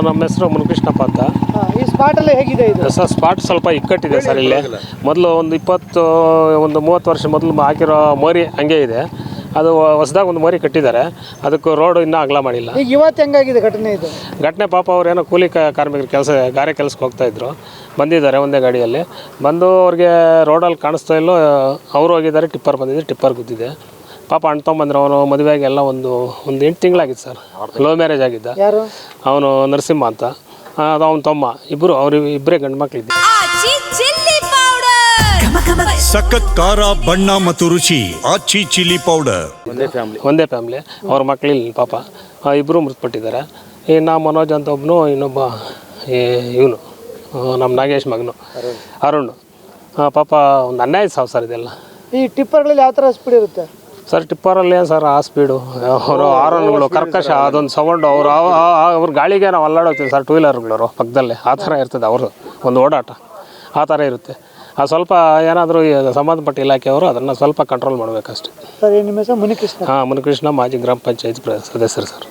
ನಮ್ಮ ಹೆಸರು ಮುನಿಕೃಷ್ಣಪ್ಪ ಅಂತ. ಈ ಸ್ಪಾಟಲ್ಲಿ ಹೇಗಿದೆ ಇದು? ಸರ್ ಸ್ಪಾಟ್ ಸ್ವಲ್ಪ ಇಕ್ಕಟ್ಟಿದೆ ಸರ್. ಇಲ್ಲಿ ಮೊದಲು ಒಂದು 30 ವರ್ಷ ಮೊದಲು ಹಾಕಿರೋ ಮೋರಿ ಹಂಗೆ ಇದೆ. ಅದು ಹೊಸದಾಗಿ ಒಂದು ಮೋರಿ ಕಟ್ಟಿದ್ದಾರೆ. ಅದಕ್ಕೂ ರೋಡು ಇನ್ನೂ ಅಗಲ ಮಾಡಿಲ್ಲ. ಈಗ ಇವತ್ತು ಹೆಂಗಾಗಿದೆ ಘಟನೆ ಇದು? ಘಟನೆ ಪಾಪ ಅವ್ರೇನೋ ಕೂಲಿ ಕಾರ್ಮಿಕರು ಗಾರೆ ಕೆಲಸಕ್ಕೆ ಹೋಗ್ತಾಯಿದ್ರು. ಬಂದಿದ್ದಾರೆ ಒಂದೇ ಗಾಡಿಯಲ್ಲಿ ಬಂದು ಅವ್ರಿಗೆ ರೋಡಲ್ಲಿ ಕಾಣಿಸ್ತಾ ಇಲ್ಲೋ ಅವರು ಹೋಗಿದ್ದಾರೆ. ಟಿಪ್ಪರ್ ಬಂದಿದೆ, ಟಿಪ್ಪರ್ ಗುದ್ದಿದೆ. ಪಾಪ ಅಣ್ಣ ತೊಗೊಂಬಂದ್ರೆ ಅವನು ಮದುವೆಗೆ ಎಲ್ಲ ಒಂದು 8 ತಿಂಗಳಾಗಿತ್ತು ಸರ್. ಲವ್ ಮ್ಯಾರೇಜ್ ಆಗಿದ್ದ. ಯಾರು? ಅವನು ನರಸಿಂಹ ಅಂತ, ಅದು ಅವನ ತಮ್ಮ. ಇಬ್ಬರೇ ಗಂಡು ಮಕ್ಕಳಿದ್ದೆ. ಸಖತ್ ಖಾರ ಬಣ್ಣ ಮತ್ತು ರುಚಿ ಆಚಿ ಚಿಲ್ಲಿ ಪೌಡರ್. ಒಂದೇ ಫ್ಯಾಮ್ಲಿ. ಅವ್ರ ಮಕ್ಕಳಿಲ್ಲ ಪಾಪ. ಇಬ್ಬರು ಮೃತಪಟ್ಟಿದ್ದಾರೆ. ಇನ್ನು ಮನೋಜ್ ಅಂತ ಒಬ್ಬನು, ಇನ್ನೊಬ್ಬ ಇವನು ನಮ್ಮ ನಾಗೇಶ್ ಮಗನು ಅರುಣ್. ಪಾಪ ಒಂದು ಅನ್ಯಾಯ ಸಾವು ಸರ್ ಇದೆಲ್ಲ. ಈ ಟಿಪ್ಪರ್ಗಳಲ್ಲಿ ಯಾವ ಥರ ಸ್ಪೀಡ್ ಇರುತ್ತೆ ಸರ್? ಟಿಪ್ಪರಲ್ಲಿ ಏನು ಸರ್ ಆ ಸ್ಪೀಡು, ಅವರು ಆರನ್ಗಳು ಕರ್ಕಶ, ಅದೊಂದು ಸೌಂಡು. ಅವ್ರ ಗಾಳಿಗೆ ನಾವು ಅಲ್ಲಾಡೋಗ್ತೀವಿ ಸರ್. 2 ವೀಲರ್ಗಳವರು ಪಕ್ಕದಲ್ಲೇ ಆ ಥರ ಇರ್ತದೆ ಅವರು ಒಂದು ಓಡಾಟ. ಆ ಥರ ಇರುತ್ತೆ. ಅದು ಸ್ವಲ್ಪ ಏನಾದರೂ ಸಂಬಂಧಪಟ್ಟ ಇಲಾಖೆಯವರು ಅದನ್ನು ಸ್ವಲ್ಪ ಕಂಟ್ರೋಲ್ ಮಾಡಬೇಕಷ್ಟೆ. ಸರ್. ನಿಮ್ಮ ಹೆಸರು ಮುನಿಕೃಷ್ಣ? ಮುನಿಕೃಷ್ಣ, ಮಾಜಿ ಗ್ರಾಮ ಪಂಚಾಯತ್ ಸದಸ್ಯರು ಸರ್.